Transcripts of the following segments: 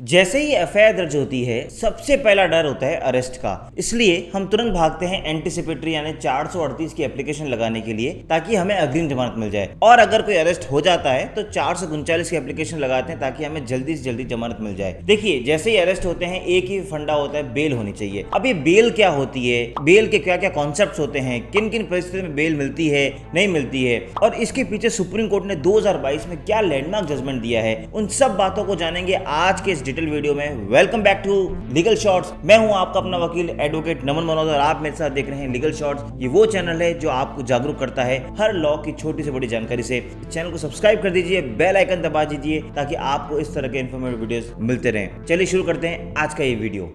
जैसे ही एफआईआर दर्ज होती है सबसे पहला डर होता है अरेस्ट का। इसलिए हम तुरंत भागते हैं एंटीसिपेटरी यानी 438 की एप्लीकेशन लगाने के लिए ताकि हमें अग्रिम जमानत मिल जाए। और अगर कोई अरेस्ट हो जाता है तो 439 की एप्लीकेशन लगाते हैं ताकि हमें जल्दी से जल्दी जमानत मिल जाए। देखिए, जैसे ही अरेस्ट होते हैं एक ही फंडा होता है, बेल होनी चाहिए। अब ये बेल क्या होती है, बेल के क्या क्या कॉन्सेप्ट होते हैं, किन किन परिस्थितियों में बेल मिलती है नहीं मिलती है, और इसके पीछे सुप्रीम कोर्ट ने 2022 में क्या लैंडमार्क जजमेंट दिया है, उन सब बातों को जानेंगे आज के इस डिटेल वीडियो में। Welcome back to legal shorts. मैं हूं आपका अपना वकील एडवोकेट नमन मनोज और आप मेरे साथ देख रहे हैं लीगल शॉर्ट्स। ये वो चैनल है जो आपको जागरूक करता है हर लॉ की छोटी से बड़ी जानकारी से। चैनल को सब्सक्राइब कर दीजिए, बेल आइकन दबा दीजिए ताकि आपको इस तरह के इन्फॉर्मेटिव वीडियोस मिलते रहें। चलिए शुरू करते हैं आज का ये वीडियो।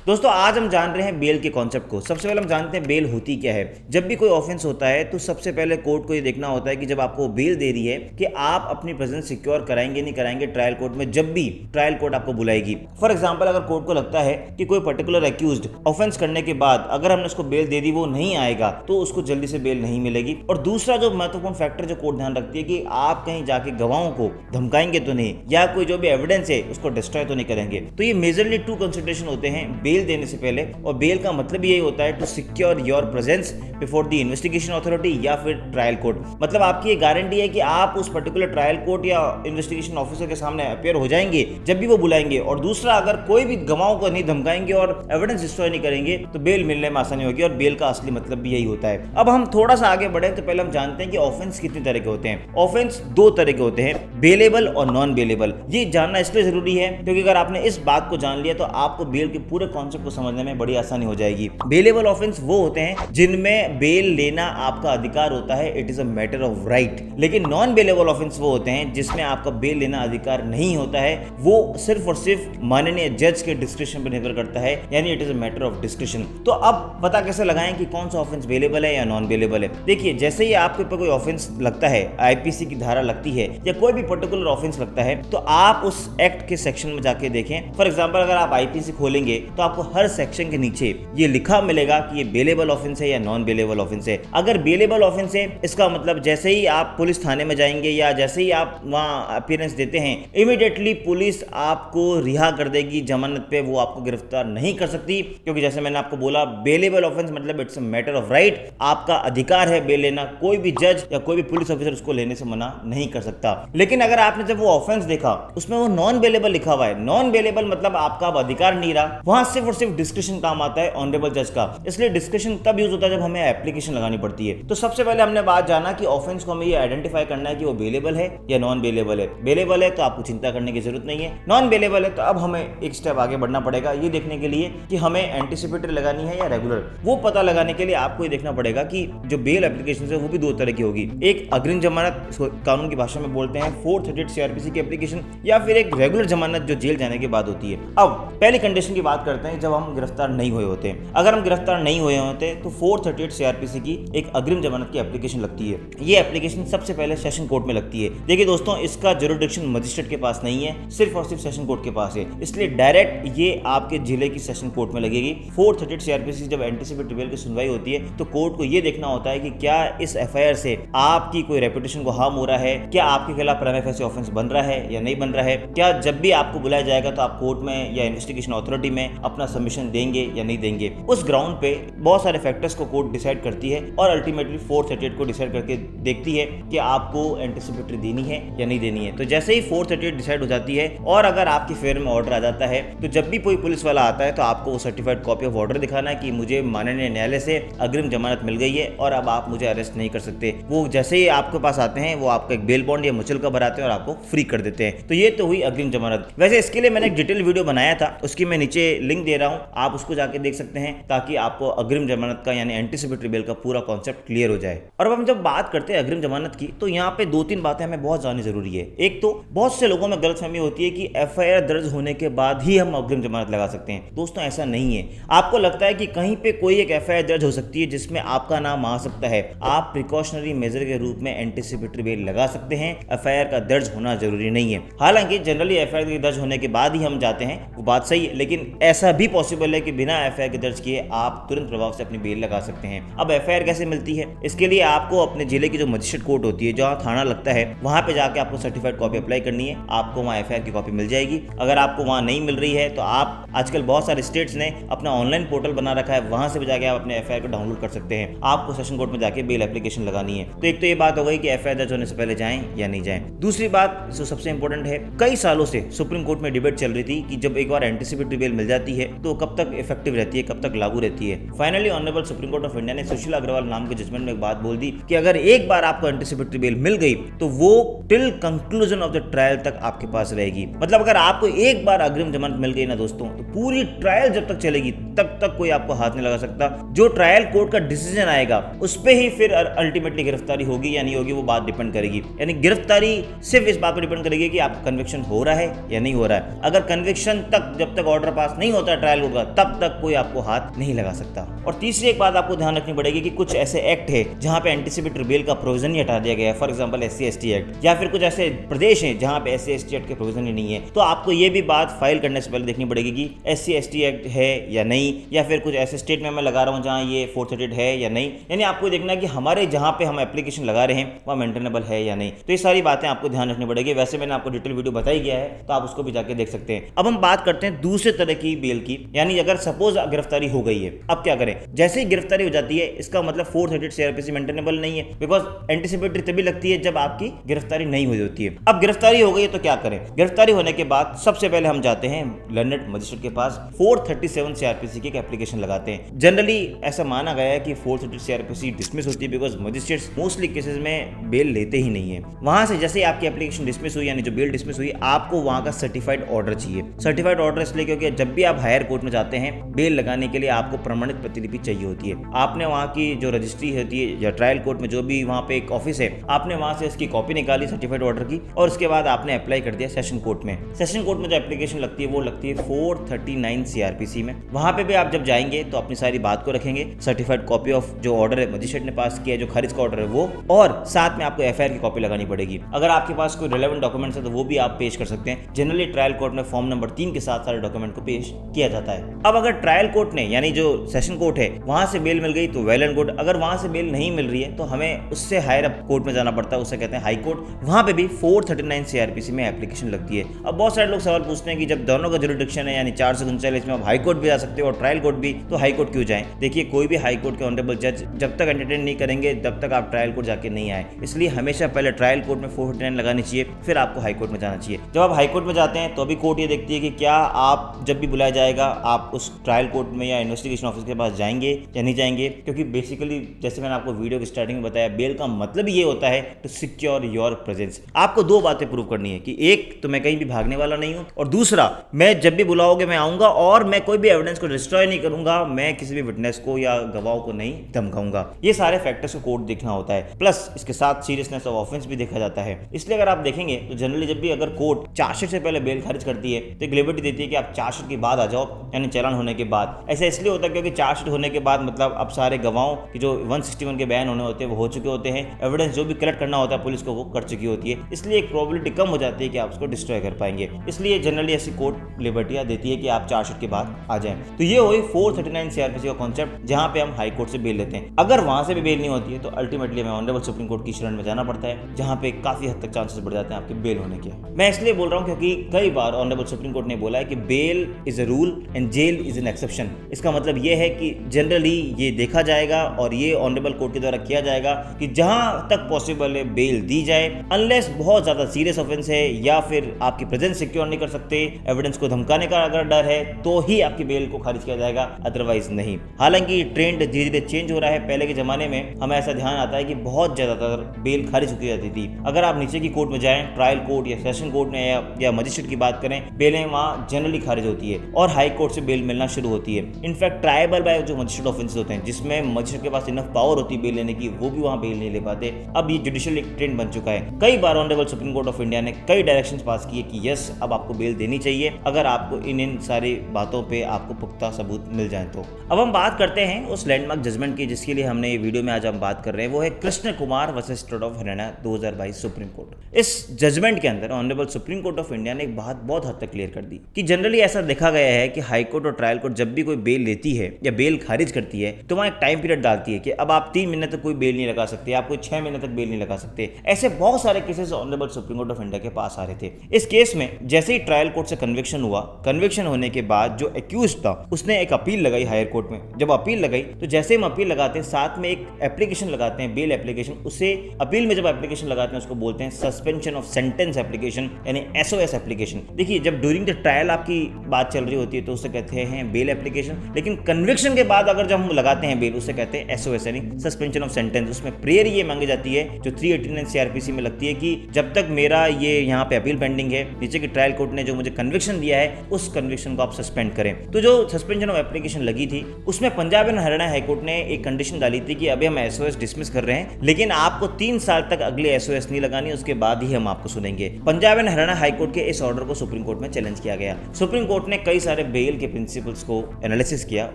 दोस्तों, आज हम जान रहे हैं बेल के कॉन्सेप्ट को। सबसे पहले हम जानते हैं बेल होती क्या है। जब भी कोई ऑफेंस होता है तो सबसे पहले कोर्ट को ये देखना होता है कि जब आपको बेल दे रही है कि आप अपनी प्रेजेंस सिक्योर कराएंगे नहीं कराएंगे ट्रायल कोर्ट में, जब भी ट्रायल कोर्ट आपको बुलाएगी। फॉर एग्जांपल, अगर कोर्ट को लगता है कि कोई पर्टिकुलर एक्यूज्ड ऑफेंस करने के बाद अगर हमने उसको बेल दे दी वो नहीं आएगा तो उसको जल्दी से बेल नहीं मिलेगी। और दूसरा जो महत्वपूर्ण फैक्टर जो कोर्ट ध्यान रखती है कि आप कहीं जाके गवाहों को धमकाएंगे तो नहीं, या कोई जो भी एविडेंस है उसको डिस्ट्रॉय तो नहीं करेंगे। तो ये मेजरली 2 कंसिडरेशन होते हैं बेल देने से पहले। और बेल का मतलब यही होता है to secure your presence before the investigation authority या फिर ट्रायल कोर्ट। मतलब आपकी ये गारंटी है कि आप उस पर्टिकुलर ट्रायल कोर्ट या इन्वेस्टिगेशन ऑफिसर के सामने अपीयर हो जाएंगे जब भी वो बुलाएंगे। और दूसरा, अगर कोई भी गवाहों को नहीं धमकाएंगे और एविडेंस डिस्ट्रॉय नहीं करेंगे तो बेल मिलने में आसानी होगी। और बेल का असली मतलब भी यही होता है। अब हम थोड़ा सा आगे बढ़े तो पहले हम जानते हैं कि ऑफेंस कितने तरह के होते हैं। ऑफेंस 2 तरह के होते हैं, बेलेबल और नॉन बेलेबल। ये जानना इसलिए जरूरी है क्योंकि अगर आपने इस बात को जान लिया तो आपको बेल के पूरे कॉन्सेप्ट को समझने में बड़ी आसानी हो जाएगी। बेलेबल ऑफेंस वो होते हैं जिनमें बेल लेना आपका अधिकार होता है, it is a matter of right. लेकिन नॉन बेलेबल ऑफेंस वो होते हैं जिसमें आपका बेल लेना अधिकार नहीं होता है, वो सिर्फ और सिर्फ माननीय जज के डिस्क्रिप्शन पर निर्भर करता है, यानी it is a matter of description. तो अब पता कैसे लगाएं कि कौन सा ऑफेंस बेलेबल है या नॉन बेलेबल है। देखिए, जैसे ही आपके ऊपर कोई ऑफेंस लगता है, आईपीसी की धारा लगती है या कोई भी पर्टिकुलर ऑफेंस लगता है, तो आप उस एक्ट के सेक्शन में जाके देखें। फॉर एग्जांपल, अगर आप आईपीसी खोलेंगे तो आपको हर सेक्शन के नीचे ये लिखा मिलेगा कि ये बेलेबल ऑफेंस है या नॉन बेलेबल ऑफेंस है। अगर बेलेबल ऑफेंस है, इसका मतलब जैसे ही आप पुलिस थाने में जाएंगे या जैसे ही आप वहां अपीयरेंस देते हैं, इमीडिएटली पुलिस आपको रिहा कर देगी जमानत पे, वो आपको गिरफ्तार नहीं कर सकती। क्योंकि जैसे मैंने आपको बोला, बेलेबल ऑफेंस मतलब it's a matter of right, आपका अधिकार है बेल लेना, कोई भी जज या कोई भी पुलिस ऑफिसर उसको लेने से मना नहीं कर सकता। लेकिन अगर आपने जब वो ऑफेंस देखा उसमें वो नॉन बेलेबल लिखा हुआ है, नॉन बेलेबल मतलब आपका अधिकार नहीं रहा, वहां सिर्फ और सिर्फ डिस्क्रिप्शन काम आता है ऑनरेबल जज का। इसलिए डिस्कशन तब यूज होता है जब हमें एप्लीकेशन लगानी पड़ती है। तो सबसे पहले हमने बात जाना कि ऑफेंस को हमें ये आइडेंटिफाई करना है कि वो बेलेबल है या नॉन बेलेबल है। बेलेबल है तो आपको चिंता करने की जरूरत नहीं है, नॉन बेलेबल है तो अब हमें एक स्टेप आगे बढ़ना पड़ेगा ये देखने के लिए कि हमें एंटीसिपेटरी लगानी है या रेगुलर। वो पता लगाने के लिए आपको ये देखना पड़ेगा कि जो बेल एप्लीकेशन है वो भी 2 तरह की होगी। एक अग्रिम जमानत, कानून की भाषा में बोलते हैं 438 सीआरपीसी की एप्लीकेशन, या फिर एक रेगुलर जमानत जो जेल जाने के बाद होती है। अब पहली कंडीशन की बात करते हैं जब हम गिरफ्तार नहीं हुए होते हैं। अगर हम गिरफ्तार नहीं हुए होते तो 438 सीआरपीसी की एक अग्रिम जमानत की एप्लीकेशन लगती है। ये एप्लीकेशन सबसे पहले सेशन कोर्ट में लगती है। देखिए दोस्तों, इसका ज्यूरिडिक्शन मजिस्ट्रेट के पास नहीं है, सिर्फ और सिर्फ सेशन कोर्ट के पास है। इसलिए डायरेक्ट ये आपके जिले की सेशन कोर्ट में लगेगी। 438 सीआरपीसी जब एंटीसिपेटरी बेल की सुनवाई होती है तो कोर्ट को ये देखना होता है कि क्या इस एफआईआर से आपकी कोई रेपुटेशन को हार्म हो रहा है, क्या आपके खिलाफ प्राइमा फेसी ऑफेंस बन रहा है या नहीं बन रहा है, क्या जब भी आपको बुलाया जाएगा तो आप कोर्ट में या इन्वेस्टिगेशन अथॉरिटी में अपना सबमिशन देंगे या नहीं देंगे। उस ग्राउंड पे बहुत सारे फैक्टर्स को कोर्ट डिसाइड करती है और अल्टीमेटली 438 को डिसाइड करके देखती है कि आपको एंटीसिपेटरी देनी है या नहीं देनी है। तो जैसे ही 438 डिसाइड हो जाती है और अगर आपके फेवर में ऑर्डर आ जाता है तो जब भी कोई पुलिस वाला आता है तो आपको वो सर्टिफाइड कॉपी ऑफ ऑर्डर दिखाना है कि मुझे माननीय न्यायालय से अग्रिम जमानत मिल गई है और अब आप मुझे अरेस्ट नहीं कर सकते। वो जैसे ही आपके पास आते हैं वो आपका एक बेल बॉन्ड या मुचलका भराते हैं और आपको फ्री कर देते हैं। तो ये तो हुई अग्रिम जमानत। वैसे इसके लिए मैंने एक डिटेल वीडियो बनाया था, उसकी मैं नीचे लिंक दे रहा हूं, आप उसको जाके देख सकते हैं ताकि आपको अग्रिम जमानत का यानी एंटीसिपेटरी बेल का पूरा कॉन्सेप्ट क्लियर हो जाए। और अब हम जब बात करते हैं अग्रिम जमानत की तो यहाँ पे 2-3 बातें हमें बहुत जाननी जरूरी है। एक तो बहुत से लोगों में गलतफहमी होती है कि एफआईआर दर्ज होने के बाद ही हम अग्रिम जमानत लगा सकते हैं। दोस्तों, ऐसा नहीं है। आपको लगता है कि कहीं पे कोई एक एफआईआर दर्ज हो सकती है जिसमें आपका नाम आ सकता है, आप प्रिकॉशनरी मेजर के रूप में एंटीसिपेटरी बेल लगा सकते हैं। एफआईआर का दर्ज होना जरूरी नहीं है। हालांकि जनरली एफआईआर दर्ज होने के बाद ही हम जाते हैं, वो बात सही है, लेकिन ऐसा तभी पॉसिबल है कि बिना एफआईआर के दर्ज किए आप तुरंत प्रभाव से अपनी बेल लगा सकते हैं। अब एफआईआर कैसे मिलती है, इसके लिए आपको अपने जिले की जो मजिस्ट्रेट कोर्ट होती है, जहाँ थाना लगता है, वहां पे जाके आपको सर्टिफाइड कॉपी अप्लाई करनी है, आपको वहाँ एफआईआर की कॉपी मिल जाएगी। अगर आपको वहाँ नहीं मिल रही है तो आप आजकल बहुत सारे स्टेट्स ने अपना ऑनलाइन पोर्टल बना रखा है, वहां से भी जाके आप अपने एफआईआर को डाउनलोड कर सकते हैं। आपको सेशन कोर्ट में जाके बेल एप्लीकेशन लगानी है। तो एक तो ये बात हो गई कि एफआईआर दर्ज होने से पहले जाएं या नहीं जाएं। दूसरी बात जो सबसे इंपॉर्टेंट है, कई सालों से सुप्रीम कोर्ट में डिबेट चल रही थी कि जब एक बार एंटीसिपेटरी बेल मिल जाती है तो कब तक इफेक्टिव रहती है, कब तक लागू रहती है। Finally honourable supreme court of India ने सुशील अग्रवाल नाम के जजमेंट में एक बात बोल दी कि अगर एक बार आपको एंटीसिपेटरी बेल मिल गई तो वो till conclusion of the trial तक आपके पास रहेगी। मतलब अगर आपको एक बार अग्रिम जमानत मिल गई ना दोस्तों, तो पूरी ट्रायल जब तक चलेगी तब तक कोई आपको हाथ नहीं लगा सकता। जो ट्रायल कोर्ट का डिसीजन आएगा उस पे ही फिर अल्टीमेटली गिरफ्तारी होगी या नहीं होगी, वो बात डिपेंड करेगी। यानी गिरफ्तारी सिर्फ इस बात पर डिपेंड करेगी कि आपका कन्विक्शन हो रहा है या नहीं हो रहा है। अगर कन्विक्शन तक जब तक ऑर्डर पास नहीं होता ट्रायल कोर्ट का, तब तक कोई आपको हाथ नहीं लगा सकता। और तीसरी एक बात आपको ध्यान रखनी पड़ेगी कि कुछ ऐसे एक्ट है जहां पे एंटीसिपेटरी बेल का प्रोविजन ही हटा दिया गया है, फॉर एग्जांपल SC/ST एक्ट, या फिर कुछ ऐसे प्रदेश हैं जहां पे SC/ST एक्ट के प्रोविजन ही नहीं है। तो आपको ये भी बात फाइल करने से पहले देखनी पड़ेगी कि SC/ST एक्ट है या नहीं, या फिर कुछ ऐसे स्टेट में मैं लगा रहा हूँ जहाँ ये 438 है या नहीं। यानी आपको देखना है कि हमारे जहाँ पे हम एप्लीकेशन लगा रहे हैं वह मेंटेनेबल है या नहीं। तो ये सारी बातें आपको ध्यान रखनी पड़ेगी। वैसे मैंने आपको डिटेल वीडियो बताई गया है, तो आप उसको भी जाके देख सकते हैं। अब हम बात करते हैं दूसरे तरह की बेल की, यानी अगर सपोज गिरफ्तारी हो गई है, अब क्या करें। जैसे ही गिरफ्तारी हो जाती है, इसका मतलब 438 CRPC मेंटेनेबल नहीं है, बिकॉज एंटीसिपेटरी तभी लगती है जब आपकी गिरफ्तारी नहीं हुई होती है। अब गिरफ्तारी हो गई है तो क्या करें। गिरफ्तारी होने के बाद सबसे पहले हम जाते हैं लर्नेड मजिस्ट्रेट के पास, 437 CRPC की एप्लीकेशन लगाते हैं। जनरली ऐसा माना गया है कि 438 CRPC डिसमिस होती है, बिकॉज मजिस्ट्रेट्स मोस्टली केसेस में बेल लेते ही नहीं है। वहां से जैसे आपकी एप्लीकेशन डिसमिस हुई, यानी जो बेल डिसमिस हुई, आपको वहां का सर्टिफाइड ऑर्डर चाहिए। सर्टिफाइड ऑर्डर इसलिए क्योंकि जब भी आप हायर कोर्ट में जाते हैं बेल लगाने के लिए आपको प्रमाणित प्रतिलिपि चाहिए होती है। आपने वहां की जो रजिस्ट्री होती है या ट्रायल कोर्ट में जो भी वहां पे एक ऑफिस है, आपने वहां से इसकी कॉपी निकाली सर्टिफाइड ऑर्डर की, और उसके बाद आपने अप्लाई कर दिया सेशन कोर्ट में। सेशन कोर्ट में जो एप्लीकेशन लगती है वो लगती है 439 CRPC में। वहां पे भी आप जब जाएंगे तो अपनी सारी बात को रखेंगे, सर्टिफाइड कॉपी ऑफ जो ऑर्डर है मजिस्ट्रेट ने पास किया, जो खारिज का ऑर्डर है वो, और साथ में आपको एफआईआर की कॉपी लगानी पड़ेगी। अगर आपके पास कोई रिलेवेंट डॉक्यूमेंट्स है तो वो भी आप पेश कर सकते हैं। जनरली ट्रायल कोर्ट में फॉर्म नंबर 3 के साथ सारे डॉक्यूमेंट को पेश किया जाता है। अब अगर ट्रायल कोर्ट ने, यानी जो सेशन कोर्ट है, वहां से बेल मिल गई तो वेल एंड गुड। अगर वहां से बेल नहीं मिल रही है तो हमें उससे हायर अप कोर्ट में जाना पड़ता है, उससे कहते हैं हाई कोर्ट। वहां पे भी 439 CRPC में एप्लीकेशन लगती है। अब बहुत सारे लोग सवाल पूछते हैं कि जब दोनों का जुरिडिक्शन है, यानी 439 में आप हाई कोर्ट भी जा सकते हो और ट्रायल कोर्ट भी, तो हाई कोर्ट क्यों जाएं। देखिए, कोई भी हाई कोर्ट के ऑनरेबल जज जब तक एंटरटेन नहीं करेंगे तब तक आप ट्रायल कोर्ट जाके नहीं आए। इसलिए हमेशा पहले ट्रायल कोर्ट में 439 लगानी चाहिए, फिर आपको हाई कोर्ट में जाना चाहिए। जब आप हाई कोर्ट में जाते हैं तो अभी कोर्ट ये देखती है कि क्या आप जब भी बुलाया जाएगा आप उस ट्रायल कोर्ट में या इन्वेस्टिगेशन ऑफिस के पास जाएंगे या नहीं जाएंगे। क्योंकि बेसिकली जैसे मैंने आपको वीडियो की स्टार्टिंग में बताया, बेल का मतलब ये होता है टू सिक्योर योर प्रेजेंस। आपको दो बातें प्रूव करनी है कि एक तो मैं कहीं भी भागने वाला नहीं हूं, और दूसरा मैं जब भी बुलाओगे मैं आऊंगा और मैं कोई भी एविडेंस को डिस्ट्रॉय नहीं करूंगा, मैं किसी भी विटनेस को या गवाह को नहीं धमकाऊंगा। ये सारे फैक्टर्स को कोर्ट देखना होता है, प्लस इसके साथ सीरियसनेस ऑफ ऑफेंस भी देखा जाता है। इसलिए अगर आप देखेंगे तो जनरली जब भी अगर कोर्ट चार्जशीट से पहले बेल खारिज करती है तो एक लिबर्टी देती है कि आप चार्जशीट के बाद आ जाओ, यानी चालान होने के बाद। ऐसा इसलिए होता है क्योंकि चार्जशीट होने के बाद मतलब अब सारे गवाहों की जो 161 के बयान होने होते हैं वो हो चुके होते हैं, एविडेंस जो भी कलेक्ट करना होता है पुलिस को वो कर चुकी होती है, इसलिए एक प्रोबेबिलिटी कम हो जाती है कि आप उसको डिस्ट्रॉय कर पाएंगे। इसलिए जनरली ऐसी कोर्ट लिबर्टियां देती है कि आप चार्जशीट के बाद आ जाएं। तो ये हुई 439 CRPC का कॉन्सेप्ट, जहां पे हम हाई कोर्ट से बेल लेते हैं। अगर वहां से भी बेल नहीं होती है तो अल्टीमेटली हमें ऑनरेबल सुप्रीम कोर्ट की शरण में जाना पड़ता है, जहां पे काफी हद तक चांसेस बढ़ जाते हैं आपके बेल होने के। मैं इसलिए बोल रहा हूं क्योंकि कई बार ऑनरेबल सुप्रीम कोर्ट ने बोला है कि bail is a rule and jail is an exception. इसका मतलब ये है कि जनरली ये देखा जाएगा और ये ऑनरेबल कोर्ट के द्वारा किया जाएगा कि जहां तक पॉसिबल है बेल दी जाए, अनलेस बहुत ज्यादा सीरियस ऑफेंस है या फिर आपकी प्रेजेंस सिक्योर नहीं कर सकते, एविडेंस को धमकाने का अगर डर है तो ही आपकी बेल को खारिज किया जाएगा, अदरवाइज नहीं। हालांकि ट्रेंड धीरे धीरे चेंज हो रहा है। पहले के जमाने में हमें ऐसा ध्यान आता है कि बहुत ज्यादातर बेल खारिज की जाती थी। अगर आप नीचे की कोर्ट में जाएं, ट्रायल कोर्ट या सेशन कोर्ट में या मजिस्ट्रेट की बात करें, बेलें वहां जनरली खारिज होती है और हाई कोर्ट से बेल मिलना शुरू होती है। इनफैक्ट ट्रायबल बाय जो मजिस्ट्रेट ऑफेंसेस होते हैं जिसमें मजिस्ट्रेट के पास इनफ पावर होती है बेल लेने की, वो भी वहां बेल नहीं ले पाते। अब ये जुडिशियल एक ट्रेंड बन चुका है। कई बार honourable supreme court of India ने कई डायरेक्शंस पास किए कि यस, अब आपको बेल देनी चाहिए अगर आपको इन सारी बातों पे आपको पुख्ता सबूत मिल जाए तो। अब हम बात करते हैं उस लैंडमार्क जजमेंट की जिसके लिए हमने ये वीडियो में आज हम बात कर रहे हैं, वो है Krishna Kumar versus state of Haryana 2022 supreme court. इस जजमेंट के अंदर honourable supreme court of India ने एक बात बहुत हद तक क्लियर कर दी कि जनरली ऐसा देखा गया है है कि हाई कोर्ट और ट्रायल कोर्ट जब भी कोई बेल लेती है या बेल खारिज करती है तो वहां एक टाइम पीरियड डालती है कि अब आप 3 महीने तक कोई बेल नहीं लगा सकते, आप कोई 6 महीने तक बेल नहीं लगा सकते। ऐसे बहुत सारे cases honourable supreme court of India के पास आ रहे थे। इस केस में जैसे ही ट्रायल कोर्ट से कन्विक्शन हुआ, कन्विक्शन होने के बाद जो एक्यूज था उसने एक अपील लगाई हायर कोर्ट में। जब अपील लगाई तो जैसे हम अपील लगाते हैं साथ में एक एप्लीकेशन लगाते हैं, बेल एप्लीकेशन। उसे अपील में जब एप्लीकेशन लगाते हैं उसको बोलते हैं सस्पेंशन ऑफ सेंटेंस एप्लीकेशन, यानी SOS एप्लीकेशन। देखिए, जब ड्यूरिंग द ट्रायल आपकी बात चल रही होती है तो उसे कहते हैं बेल एप्लीकेशन, लेकिन कन्विक्शन के बाद अगर जब हम लगाते हैं बेल उसे कहते हैं SOS यानी सस्पेंशन ऑफ सेंटेंस। उसमें प्रेयर ये मांगी जाती है जो 389 CRPC में लगती है कि जब तक मेरा ये यहाँ पे अपील पेंडिंग है, नीचे की ट्रायल कोर्ट ने जो मुझे कन्विक्शन दिया है उस कन्विक्शन को आप सस्पेंड करें। तो जो सस्पेंशन ऑफ एप्लीकेशन लगी थी उसमें पंजाब एंड हरियाणा हाईकोर्ट ने एक कंडीशन डाली थी कि अभी हम SOS डिसमिस कर रहे हैं, लेकिन आपको 3 साल तक अगले SOS नहीं लगानी, उसके बाद ही हम आपको सुनेंगे। पंजाब एंड हरियाणा हाईकोर्ट के इस ऑर्डर को सुप्रीम कोर्ट में चैलेंज किया गया। सुप्रीम कोर्ट ने कई सारे बेल के प्रिंसिपल्स को एनालिसिस किया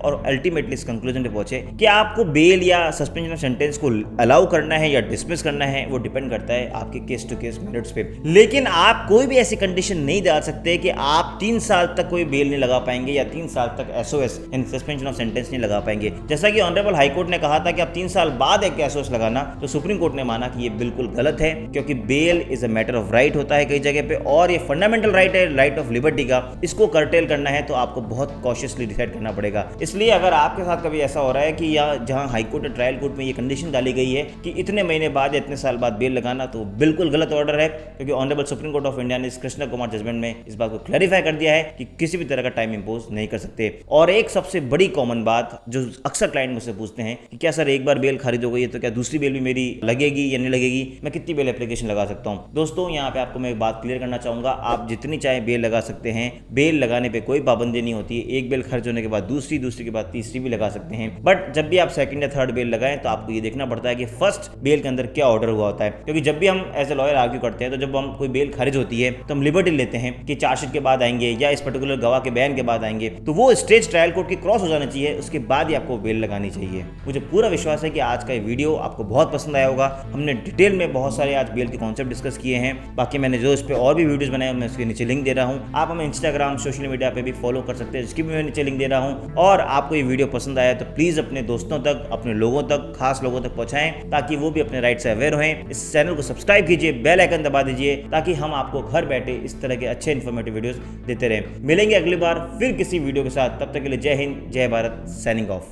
और अल्टीमेटली इस कंक्लूजन पे पहुंचे कि आपको बेल या सस्पेंशन ऑफ सेंटेंस को अलाउ करना है या डिसमिस करना है वो डिपेंड करता है आपके केस टू केस मेरिट्स पे। लेकिन आप कोई भी ऐसी कंडीशन नहीं डाल सकते कि आप 3 साल तक कोई बेल नहीं लगा पाएंगे या 3 साल तक SOS यानी सस्पेंशन ऑफ सेंटेंस नहीं लगा पाएंगे। जैसा कि ऑनरेबल हाईकोर्ट ने कहा था कि आप 3 साल बाद एक SOS लगाना, तो सुप्रीम कोर्ट ने माना कि ये बिल्कुल गलत है, क्योंकि bail is a matter of right होता है कई जगह पे, और ये फंडामेंटल राइट है, राइट ऑफ लिबर्टी का। इसको कर्टेल करना है तो आपको बहुत कॉशियसली डिसाइड करना पड़ेगा। इसलिए अगर आपके साथ कभी ऐसा हो रहा है कि या जहां हाईकोर्ट और ट्रायल कोर्ट में ये कंडीशन डाली गई है कि इतने महीने बाद या इतने साल बाद बेल लगाना, तो बिल्कुल गलत ऑर्डर है, क्योंकि honourable supreme court of India ने इस कृष्णा कुमार जजमेंट में इस बात को क्लैरिफाई कर दिया है कि किसी भी तरह का टाइम इंपोज नहीं कर सकते। और एक सबसे बड़ी कॉमन बात जो अक्सर क्लाइंट मुझसे पूछते हैं कि क्या सर एक बार बेल खारिज हो गई है तो क्या दूसरी बेल भी मेरी लगेगी या नहीं लगेगी, मैं कितनी बेल एप्लीकेशन लगा सकता हूं? दोस्तों, यहाँ पे आपको मैं एक बात क्लियर करना चाहूंगा, आप जितनी चाहे बेल लगा सकते हैं। बेल लगाने पे कोई पाबंदी नहीं होती है। एक बेल खर्च होने के बाद दूसरी, दूसरी के बाद तीसरी भी लगा सकते हैं। बट जब भी आप सेकंड या थर्ड बेल लगाएं तो आपको ये देखना पड़ता है कि फर्स्ट बेल के अंदर क्या ऑर्डर हुआ होता है, क्योंकि जब भी हम एज ए लॉयर आर्ग्यू करते हैं तो जब हम कोई बेल खारिज होती है तो हम लिबर्टी लेते हैं कि चार्जशीट के बाद आएंगे या इस पर्टिकुलर गवाह के बयान के बाद आएंगे, तो वो स्टेज ट्रायल कोर्ट की क्रॉस हो जाना चाहिए, उसके बाद ही आपको बेल लगानी चाहिए। मुझे पूरा विश्वास है कि आज का ये वीडियो आपको बहुत पसंद आया होगा। हमने डिटेल में बहुत सारे आज बेल के कॉन्सेप्ट डिस्कस किए हैं। बाकी मैंने जो इस पर और भी वीडियोस बनाए मैं उसके नीचे लिंक दे रहा हूँ। आप हमें इंस्टाग्राम सोशल मीडिया पे भी फॉलो कर सकते हैं, जिसकी भी मैं नीचे लिंक दे रहा हूँ। और आपको ये वीडियो पसंद आया तो प्लीज अपने दोस्तों तक, अपने लोगों तक, खास लोगों तक पहुंचाएं ताकि वो भी अपने राइट से अवेयर हों। इस चैनल को सब्सक्राइब कीजिए, बेल आइकन दबा दीजिए ताकि हम आपको घर बैठे इस तरह के अच्छे इन्फॉर्मेटिव वीडियोस देते रहें। मिलेंगे अगली बार फिर किसी वीडियो के साथ, तब तक के लिए जय हिंद, जय भारत, साइनिंग ऑफ।